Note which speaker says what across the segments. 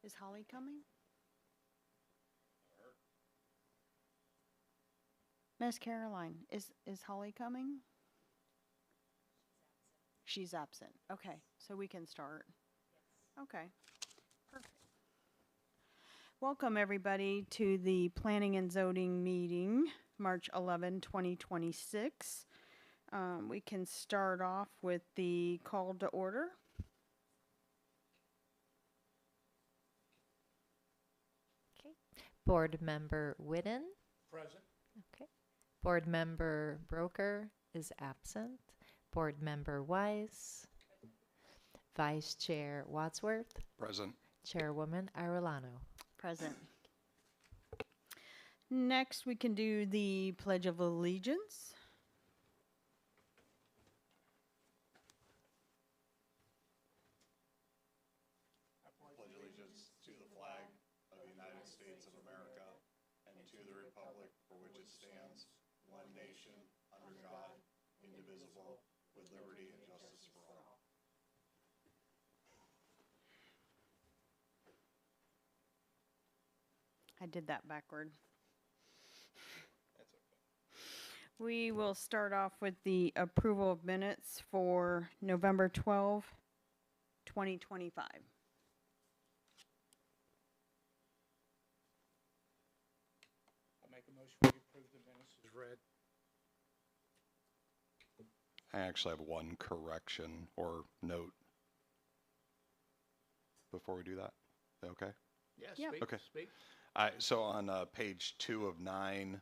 Speaker 1: Is Holly coming? Miss Caroline, is Holly coming? She's absent. Okay, so we can start. Okay, perfect. Welcome, everybody, to the Planning and Zoning meeting, March 11, 2026. We can start off with the call to order.
Speaker 2: Okay. Board Member Whidden.
Speaker 3: Present.
Speaker 2: Okay. Board Member Broker is absent. Board Member Wise. Vice Chair Wadsworth.
Speaker 4: Present.
Speaker 2: Chairwoman Arellano.
Speaker 1: Present. Next, we can do the Pledge of Allegiance.
Speaker 4: I pledge allegiance to the flag of the United States of America and to the republic for which it stands, one nation, under God, indivisible, with liberty and justice for all.
Speaker 1: I did that backward.
Speaker 4: That's okay.
Speaker 1: We will start off with the approval of minutes for November 12, 2025.
Speaker 3: I make a motion we approve the minutes as read.
Speaker 4: I actually have one correction or note before we do that. Is that okay?
Speaker 3: Yeah,
Speaker 1: Yep.
Speaker 3: speak,
Speaker 4: Okay.
Speaker 3: speak.
Speaker 4: So on page 2 of 9,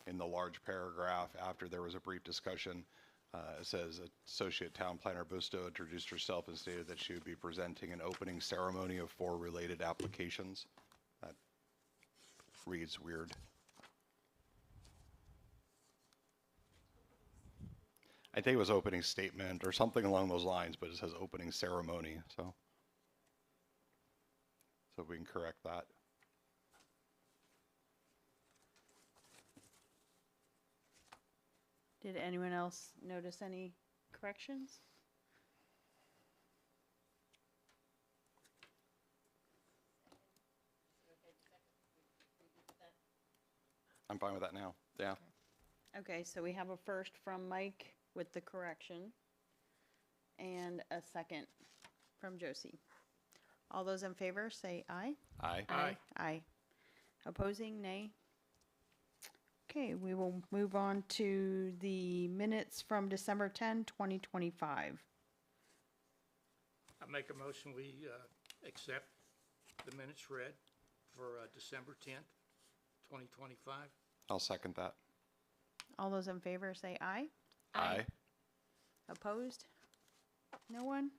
Speaker 4: in the large paragraph, after there was a brief discussion, it says Associate Town Planner Busto introduced herself and stated that she would be presenting an opening ceremony of 4 related applications. That reads weird. I think it was opening statement or something along those lines, but it says opening ceremony, so we can correct that.
Speaker 1: Did anyone else notice any corrections?
Speaker 4: I'm fine with that now. Yeah.
Speaker 1: Okay, so we have a first from Mike with the correction and a second from Josie. All those in favor say aye.
Speaker 4: Aye.
Speaker 3: Aye.
Speaker 1: Aye. Opposing, nay. Okay, we will move on to the minutes from December 10, 2025.
Speaker 3: I make a motion we accept the minutes read for December 10th, 2025.
Speaker 4: I'll second that.
Speaker 1: All those in favor say aye.
Speaker 4: Aye.
Speaker 1: Opposed? No one?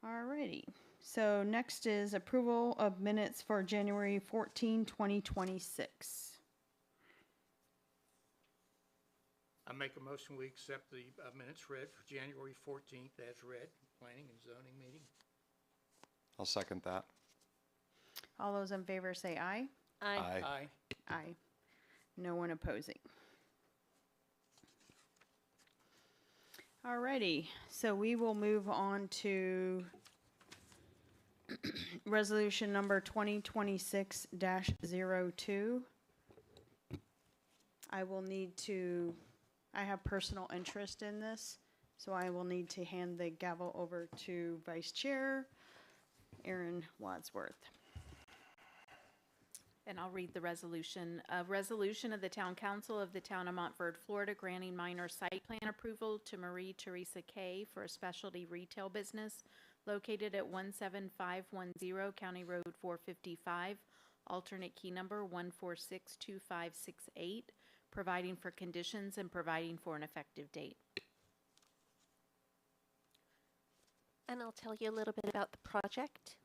Speaker 1: Alrighty. So next is approval of minutes for January 14, 2026.
Speaker 3: I make a motion we accept the minutes read for January 14th as read, planning and zoning meeting.
Speaker 4: I'll second that.
Speaker 1: All those in favor say aye.
Speaker 4: Aye.
Speaker 3: Aye.
Speaker 1: Aye. No one opposing. Alrighty, so we will move on to resolution number 2026-02. I have personal interest in this, so I will need to hand the gavel over to Vice Chair Aaron Wadsworth.
Speaker 5: And I'll read the resolution. A resolution of the Town Council of the Town of Montverde, Florida, granting minor site plan approval to Marie Teresa Kay for a specialty retail business located at 17510 County Road 455, alternate key number 1462568, providing for conditions and providing for an effective date.
Speaker 6: And I'll tell you a little bit about the project.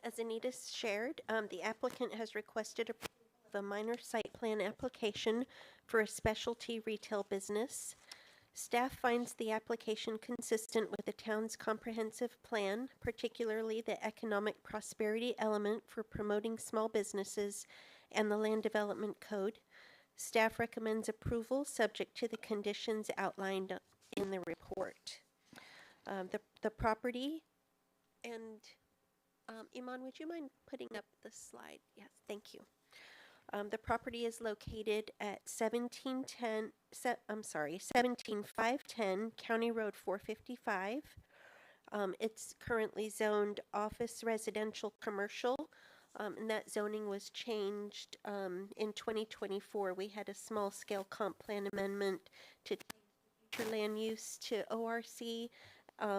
Speaker 6: As Anita shared, the applicant has requested approval of a minor site plan application for a specialty retail business. Staff finds the application consistent with the town's comprehensive plan, particularly the economic prosperity element for promoting small businesses and the Land Development Code. Staff recommends approval subject to the conditions outlined in the report. The property And Iman, would you mind putting up the slide? Yes, thank you. The property is located at 17510 County Road 455. It's currently zoned office, residential, commercial, and that zoning was changed in 2024. We had a small scale comp plan amendment to change land use to ORC,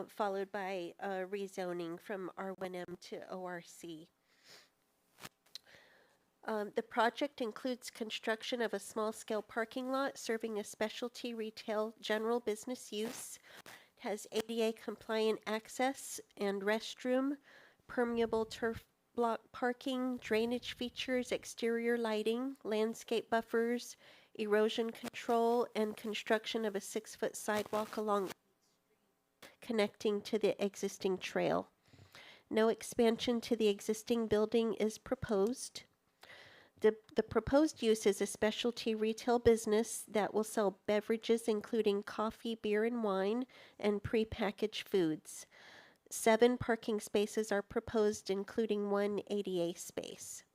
Speaker 6: followed by rezoning from R1M to ORC. The project includes construction of a small-scale parking lot serving a specialty retail general business use. It has ADA-compliant access and restroom, permeable turf block parking, drainage features, exterior lighting, landscape buffers, erosion control, and construction of a 6-foot sidewalk along connecting to the existing trail. No expansion to the existing building is proposed. The proposed use is a specialty retail business that will sell beverages including coffee, beer, and wine, and prepackaged foods. 7 parking spaces are proposed, including 1 ADA space.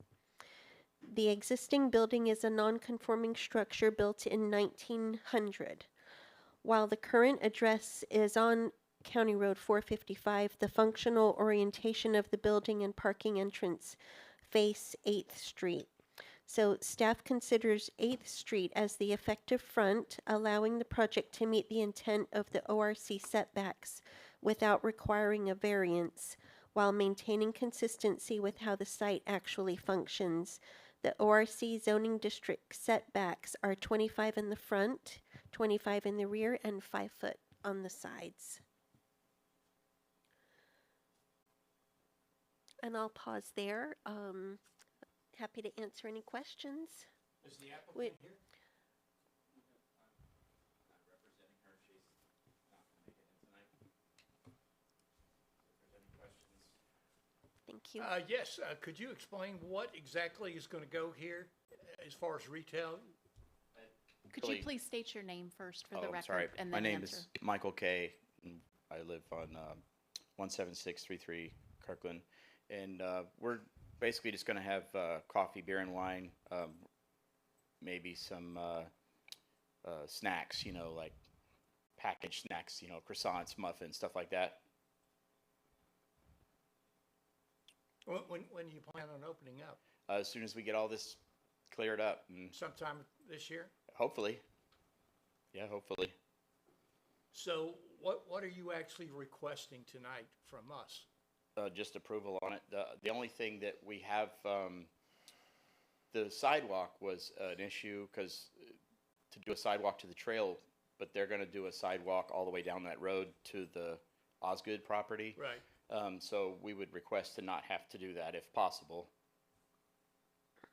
Speaker 6: The existing building is a non-conforming structure built in 1900. While the current address is on County Road 455, the functional orientation of the building and parking entrance face 8th Street. So staff considers 8th Street as the effective front, allowing the project to meet the intent of the ORC setbacks without requiring a variance, while maintaining consistency with how the site actually functions. The ORC zoning district setbacks are 25 in the front, 25 in the rear, and 5 foot on the sides. And I'll pause there. Happy to answer any questions.
Speaker 3: Is the applicant
Speaker 6: Wait.
Speaker 3: here?
Speaker 7: Not representing her, she's not gonna make it in tonight. If there's any questions.
Speaker 6: Thank you.
Speaker 3: Yes, could you explain what exactly is going to go here as far as retail?
Speaker 5: Could you
Speaker 7: Really-
Speaker 5: please state your name first for the
Speaker 7: Oh, I'm
Speaker 5: record?
Speaker 7: sorry.
Speaker 5: And
Speaker 7: My
Speaker 5: then
Speaker 7: name
Speaker 5: answer.
Speaker 7: is Michael Kay. And I live on 17633 Kirkland. And we're basically just going to have coffee, beer, and wine, maybe some snacks, like packaged snacks, croissants, muffins, stuff like that.
Speaker 3: When do you plan on opening up?
Speaker 7: As soon as we get all this cleared up, and
Speaker 3: Sometime this year?
Speaker 7: hopefully. Yeah, hopefully.
Speaker 3: So what are you actually requesting tonight from us?
Speaker 7: Just approval on it. The only thing that we have, the sidewalk was an issue because to do a sidewalk to the trail, but they're going to do a sidewalk all the way down that road to the Osgood property.
Speaker 3: Right.
Speaker 7: So we would request to not have to do that if possible.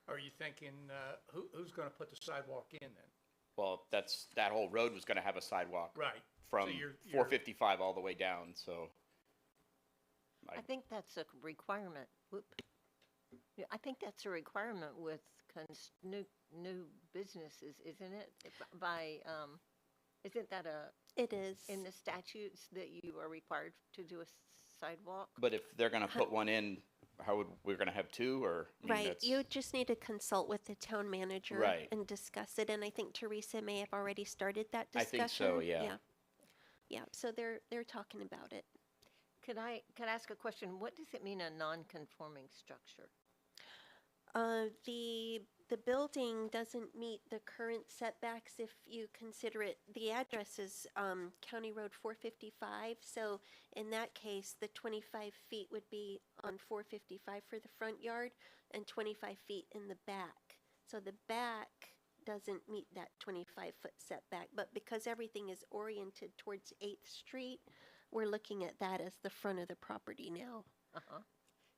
Speaker 3: Are you thinking, who's going to put the sidewalk in then?
Speaker 7: Well, that whole road was going to have a sidewalk
Speaker 3: Right.
Speaker 7: from
Speaker 3: So you're-
Speaker 7: 455 all the way down, so.
Speaker 8: I think that's a requirement. Whoop. Yeah, I think that's a requirement with new businesses, isn't it? Isn't that
Speaker 6: It is.
Speaker 8: in the statutes that you are required to do a sidewalk?
Speaker 7: But if they're going to put one in, we're going to have two, or? I mean,
Speaker 6: Right,
Speaker 7: that's-
Speaker 6: you just need to consult with the town manager
Speaker 7: Right.
Speaker 6: and discuss it, and I think Teresa may have already started that
Speaker 7: I
Speaker 6: discussion.
Speaker 7: think so, yeah.
Speaker 6: Yeah, so they're talking about it.
Speaker 8: Could I ask a question? What does it mean, a non-conforming structure?
Speaker 6: The building doesn't meet the current setbacks if you consider it, the address is, County Road 455, so in that case, the 25 feet would be on 455 for the front yard and 25 feet in the back. So the back doesn't meet that 25-foot setback, but because everything is oriented towards 8th Street, we're looking at that as the front of the property now.
Speaker 8: Uh-huh.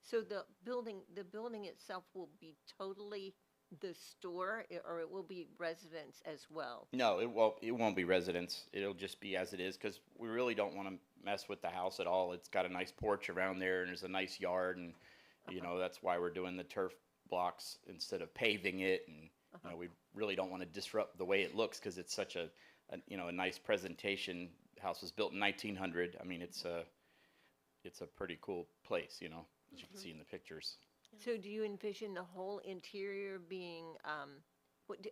Speaker 8: So the building itself will be totally the store, or it will be residence as well?
Speaker 7: No, it won't be residence. It'll just be as it is, because we really don't want to mess with the house at all. It's got a nice porch around there, and there's a nice yard, and, that's why we're doing the turf blocks instead of paving it, and, we really don't want to disrupt the way it looks, because it's such a nice presentation. The house was built in 1900. I mean, it's it's a pretty cool place, you know, as you can see in the pictures.
Speaker 8: So do you envision the whole interior being,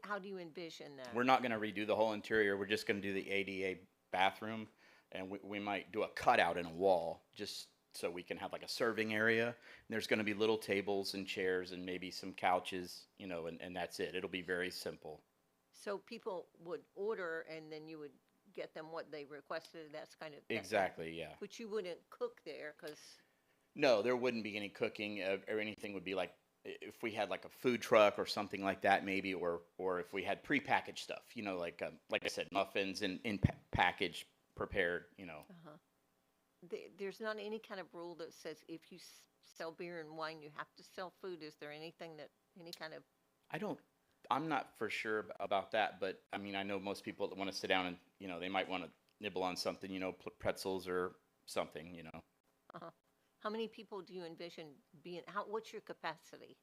Speaker 8: how do you envision that?
Speaker 7: We're not gonna redo the whole interior, we're just gonna do the ADA bathroom, and we might do a cutout in a wall, just so we can have like a serving area. And there's gonna be little tables and chairs and maybe some couches, you know, and that's it. It'll be very simple.
Speaker 8: So people would order and then you would get them what they requested, that's kind of.
Speaker 7: Exactly, yeah.
Speaker 8: But you wouldn't cook there, because,
Speaker 7: No, there wouldn't be any cooking, or anything would be like, if we had like a food truck or something like that maybe, or if we had prepackaged stuff, you know, like I said, muffins in package prepared, you know.
Speaker 8: there's not any kind of rule that says if you sell beer and wine, you have to sell food. Is there anything that, any kind of,
Speaker 7: I'm not for sure about that, but I mean, I know most people that want to sit down and, you know, they might want to nibble on something, you know, pretzels or something, you know.
Speaker 8: how many people do you envision being, what's your capacity?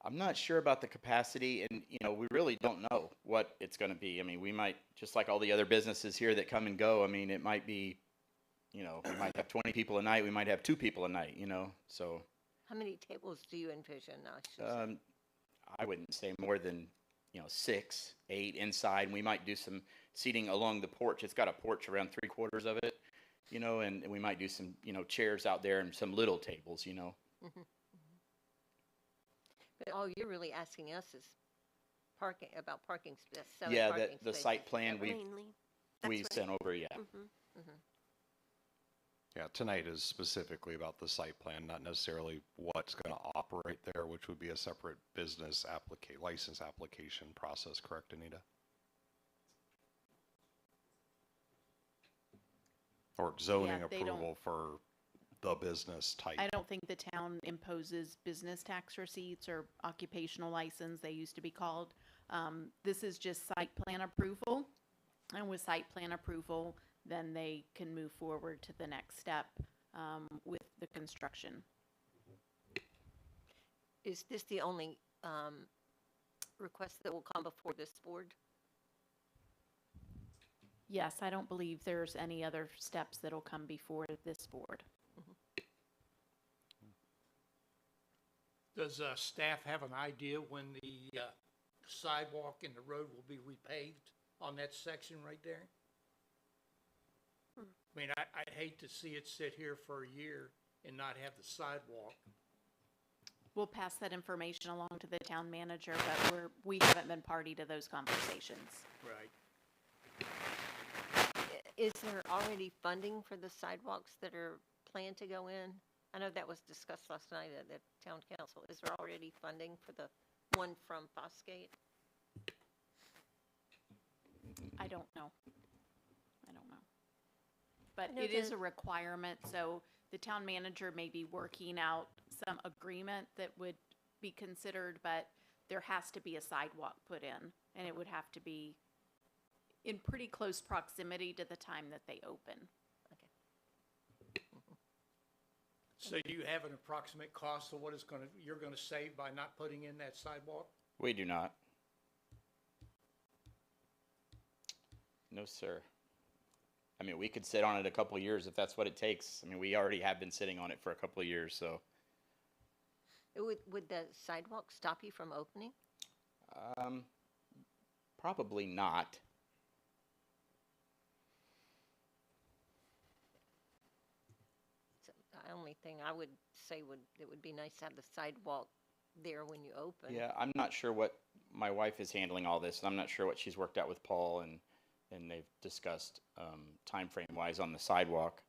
Speaker 7: I'm not sure about the capacity, and, you know, we really don't know what it's going to be. I mean, we might, just like all the other businesses here that come and go, I mean, it might be, you know, we might have 20 people a night, we might have 2 people a night, you know, so.
Speaker 8: How many tables do you envision? I should say?
Speaker 7: I wouldn't say more than, you know, 6, 8 inside. We might do some seating along the porch. It's got a porch around 3/4 of it, you know, and we might do some, you know, chairs out there and some little tables, you know.
Speaker 8: But all you're really asking us is parking, about parking space.
Speaker 7: Yeah, the site plan
Speaker 6: Mainly.
Speaker 7: we
Speaker 6: That's
Speaker 7: sent over, yeah.
Speaker 4: Yeah, tonight is specifically about the site plan, not necessarily what's going to operate there, which would be a separate business license application process, correct, Anita? Or zoning
Speaker 5: Yeah, they don't-
Speaker 4: approval for the business type.
Speaker 5: I don't think the town imposes business tax receipts or occupational license, they used to be called. This is just site plan approval. And with site plan approval, then they can move forward to the next step with the construction.
Speaker 8: Is this the only request that will come before this board?
Speaker 5: Yes, I don't believe there's any other steps that'll come before this board.
Speaker 3: Does staff have an idea when the sidewalk and the road will be repaved on that section right there? I mean, I'd hate to see it sit here for a year and not have the sidewalk.
Speaker 5: We'll pass that information along to the town manager, but we haven't been party to those conversations.
Speaker 3: Right.
Speaker 8: Is there already funding for the sidewalks that are planned to go in? I know that was discussed last night at the town council. Is there already funding for the one from Fosgate?
Speaker 5: I don't know. But
Speaker 6: I know
Speaker 5: it is
Speaker 6: the-
Speaker 5: a requirement, so the town manager may be working out some agreement that would be considered, but there has to be a sidewalk put in, and it would have to be in pretty close proximity to the time that they open.
Speaker 3: So do you have an approximate cost of what you're gonna save by not putting in that sidewalk?
Speaker 7: We do not. No, sir. I mean, we could sit on it a couple of years if that's what it takes. I mean, we already have been sitting on it for a couple of years, so.
Speaker 8: Would the sidewalk stop you from opening?
Speaker 7: Probably not.
Speaker 8: So the only thing I would say it would be nice to have the sidewalk there when you open.
Speaker 7: Yeah, I'm not sure what, my wife is handling all this, and I'm not sure what she's worked out with Paul, and they've discussed time frame wise on the sidewalk.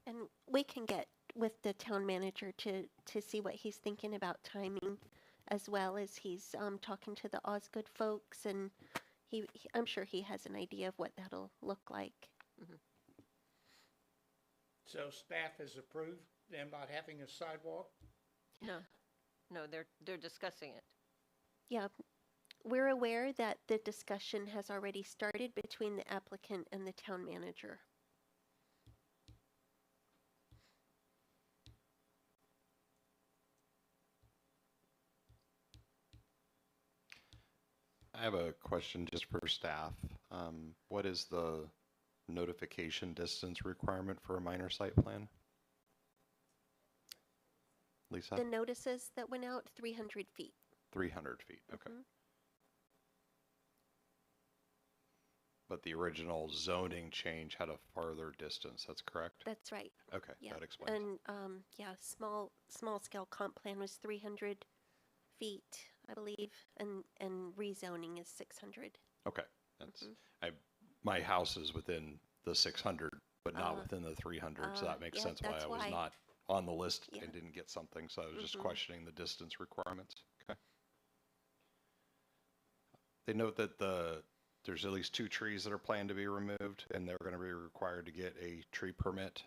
Speaker 6: And we can get with the town manager to see what he's thinking about timing, as well as he's talking to the Osgood folks, and I'm sure he has an idea of what that'll look like.
Speaker 3: So staff has approved them not having a sidewalk?
Speaker 8: No, they're discussing it.
Speaker 6: Yeah, we're aware that the discussion has already started between the applicant and the town manager.
Speaker 4: I have a question just for staff. What is the notification distance requirement for a minor site plan? Lisa?
Speaker 6: The notices that went out, 300 feet.
Speaker 4: 300 feet, okay.
Speaker 6: Mhm.
Speaker 4: But the original zoning change had a farther distance, that's correct?
Speaker 6: That's right.
Speaker 4: Okay,
Speaker 6: Yeah.
Speaker 4: that explains.
Speaker 6: And yeah, small scale comp plan was 300 feet, I believe, and rezoning is 600.
Speaker 4: Okay, that's,
Speaker 6: Mhm.
Speaker 4: my house is within the 600, but not
Speaker 6: Uh,
Speaker 4: within the 300, so that makes
Speaker 6: yeah,
Speaker 4: sense why
Speaker 6: that's
Speaker 4: I was
Speaker 6: why.
Speaker 4: not on the list
Speaker 6: Yeah.
Speaker 4: and didn't get something, so I was just
Speaker 6: Mhm.
Speaker 4: questioning the distance requirements. Okay. They note that there's at least 2 trees that are planned to be removed, and they're going to be required to get a tree permit.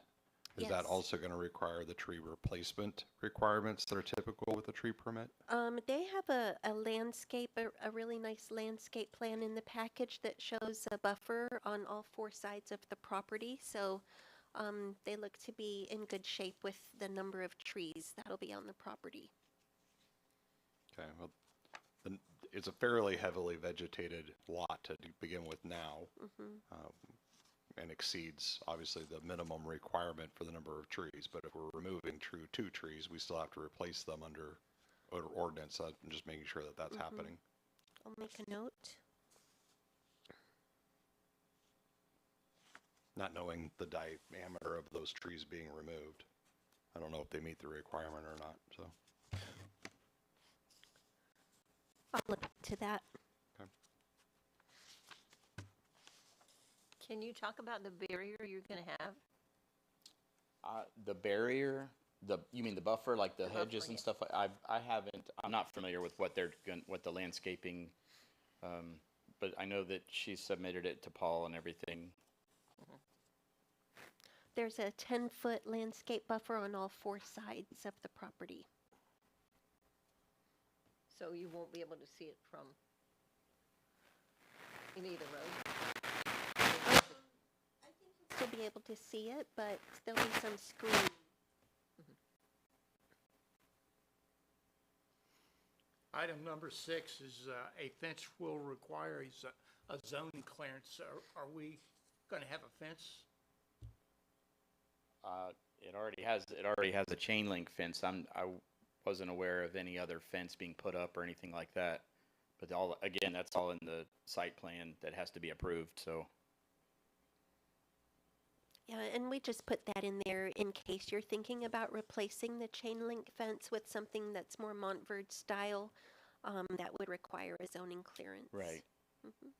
Speaker 4: Is that
Speaker 6: Yes.
Speaker 4: also going to require the tree replacement requirements that are typical with a tree permit?
Speaker 6: They have a landscape, a really nice landscape plan in the package that shows a buffer on all 4 sides of the property. So they look to be in good shape with the number of trees that'll be on the property.
Speaker 4: Okay, well, then it's a fairly heavily vegetated lot to begin with now,
Speaker 6: Hmm.
Speaker 4: and exceeds obviously the minimum requirement for the number of trees. But if we're removing 2 trees, we still have to replace them under ordinance. So I'm just making sure that that's happening.
Speaker 6: I'll make a note.
Speaker 4: Not knowing the diameter of those trees being removed. I don't know if they meet the requirement or not, so.
Speaker 6: I'll look to that.
Speaker 8: Can you talk about the barrier you're gonna have?
Speaker 7: The barrier, you mean the buffer, like the
Speaker 8: The buffer,
Speaker 7: hedges and
Speaker 8: yeah.
Speaker 7: stuff? I haven't, I'm not familiar with what what the landscaping, but I know that she submitted it to Paul and everything.
Speaker 6: There's a 10-foot landscape buffer on all 4 sides of the property.
Speaker 8: So you won't be able to see it from any of the road?
Speaker 6: Still be able to see it, but there'll be some screen.
Speaker 3: Item number 6 is a fence will require a zoning clearance. Are we going to have a fence?
Speaker 7: It already has a chain link fence. I wasn't aware of any other fence being put up or anything like that. But again, that's all in the site plan that has to be approved, so.
Speaker 6: Yeah, and we just put that in there in case you're thinking about replacing the chain link fence with something that's more Montverde style, that would require a zoning clearance.
Speaker 7: Right.
Speaker 6: Mhm.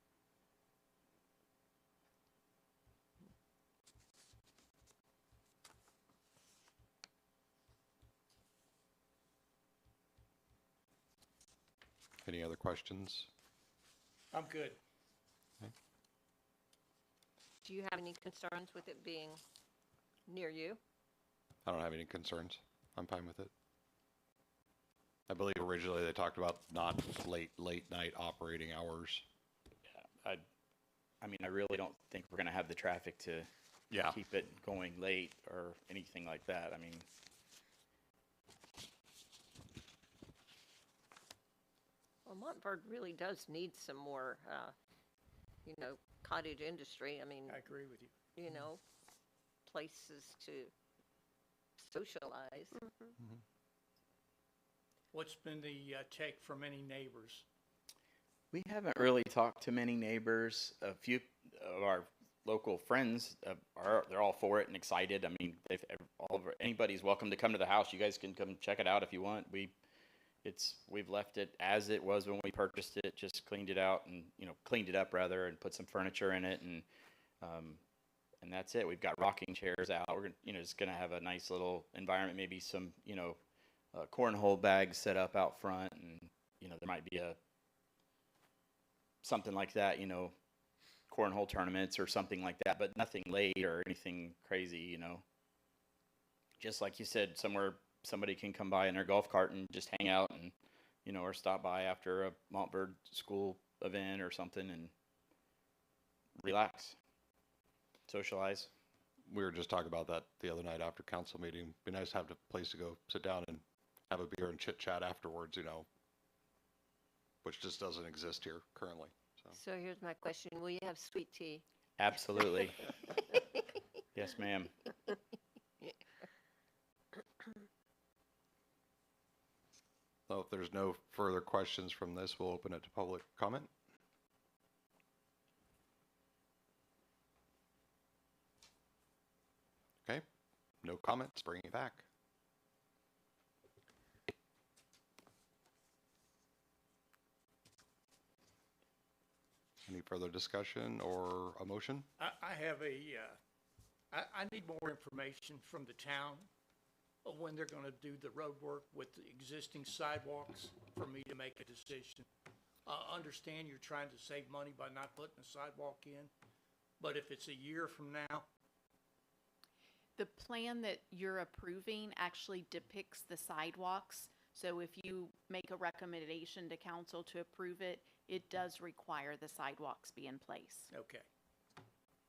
Speaker 4: Any other questions?
Speaker 3: I'm good.
Speaker 8: Do you have any concerns with it being near you?
Speaker 4: I don't have any concerns. I'm fine with it. I believe originally they talked about not late night operating hours.
Speaker 7: I mean, I really don't think we're gonna have the traffic to
Speaker 4: Yeah.
Speaker 7: keep it going late or anything like that. I mean,
Speaker 8: Well, Montverde really does need some more, cottage industry. I mean,
Speaker 3: I agree with you.
Speaker 8: Places to socialize.
Speaker 3: What's been the take from any neighbors?
Speaker 7: we haven't really talked to many neighbors. A few of our local friends they're all for it and excited. I mean, anybody's welcome to come to the house. You guys can come check it out if you want. We've left it as it was when we purchased it, just cleaned it out and, cleaned it up rather, and put some furniture in it, and that's it. We've got rocking chairs out. We're just gonna have a nice little environment, maybe some, cornhole bags set up out front, and, there might be something like that, cornhole tournaments or something like that, but nothing late or anything crazy, Just like you said, somewhere somebody can come by in their golf cart and just hang out and, or stop by after a Montverde school event or something and relax, socialize.
Speaker 4: We were just talking about that the other night after council meeting. Be nice to have a place to go sit down and have a beer and chit chat afterwards, which just doesn't exist here currently. So,
Speaker 8: So here's my question. Will you have sweet tea?
Speaker 7: Absolutely. Yes, ma'am.
Speaker 4: so if there's no further questions from this, we'll open it to public comment. Okay, no comments, bring it back. Any further discussion or a motion?
Speaker 3: I have I need more information from the town of when they're gonna do the road work with the existing sidewalks for me to make a decision. I understand you're trying to save money by not putting a sidewalk in, but if it's a year from now,
Speaker 5: The plan that you're approving actually depicts the sidewalks. So if you make a recommendation to council to approve it, it does require the sidewalks be in place.
Speaker 3: okay.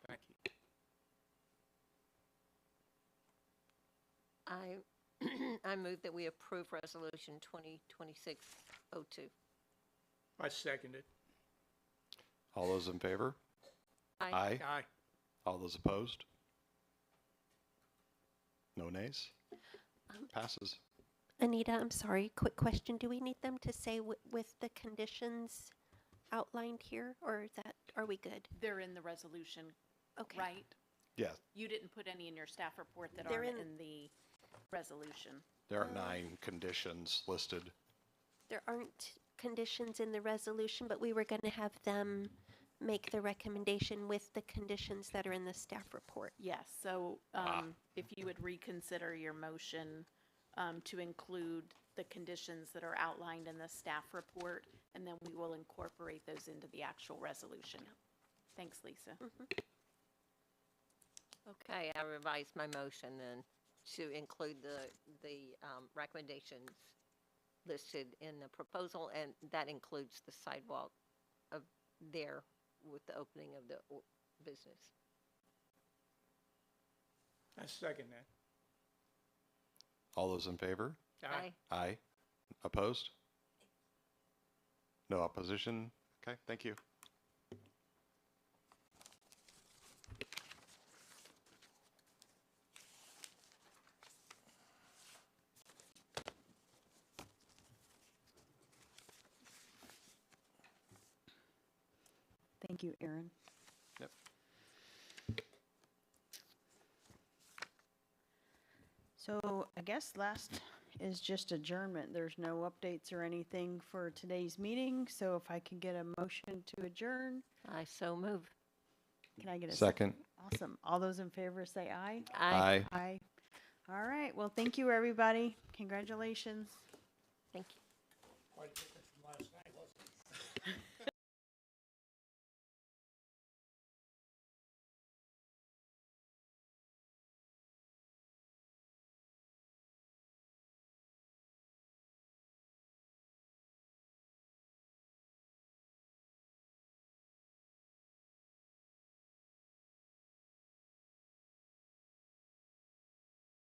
Speaker 3: Thank you.
Speaker 8: I move that we approve Resolution 2026-02.
Speaker 3: I second it.
Speaker 4: All those in favor?
Speaker 8: Aye.
Speaker 3: Aye.
Speaker 4: All those opposed? No nays? Passes.
Speaker 6: Anita, I'm sorry, quick question. Do we need them to say with the conditions outlined here, or is that, are we good?
Speaker 5: They're in the resolution,
Speaker 6: Okay.
Speaker 5: right?
Speaker 4: Yes,
Speaker 5: You didn't put any in your staff report that
Speaker 6: They're
Speaker 5: aren't
Speaker 6: in-
Speaker 5: in the resolution.
Speaker 4: there are 9 conditions listed.
Speaker 6: There aren't conditions in the resolution, but we were going to have them make the recommendation with the conditions that are in the staff report.
Speaker 5: Yes, so if you would reconsider your motion to include the conditions that are outlined in the staff report, and then we will incorporate those into the actual resolution. Thanks, Lisa.
Speaker 8: Okay, I revised my motion then to include the recommendations listed in the proposal, and that includes the sidewalk of there with the opening of the business.
Speaker 3: I second that.
Speaker 4: All those in favor?
Speaker 8: Aye.
Speaker 4: Aye. Opposed? No opposition? Okay, thank you.
Speaker 1: Thank you, Aaron.
Speaker 4: Yep.
Speaker 1: So I guess last is just adjournment. There's no updates or anything for today's meeting. So if I can get a motion to adjourn,
Speaker 8: I so move.
Speaker 1: can I get a
Speaker 4: Second.
Speaker 1: Awesome. All those in favor say aye.
Speaker 4: Aye.
Speaker 1: Aye. All right. Well, thank you, everybody. Congratulations.
Speaker 8: Thank you.
Speaker 3: Why did you get that?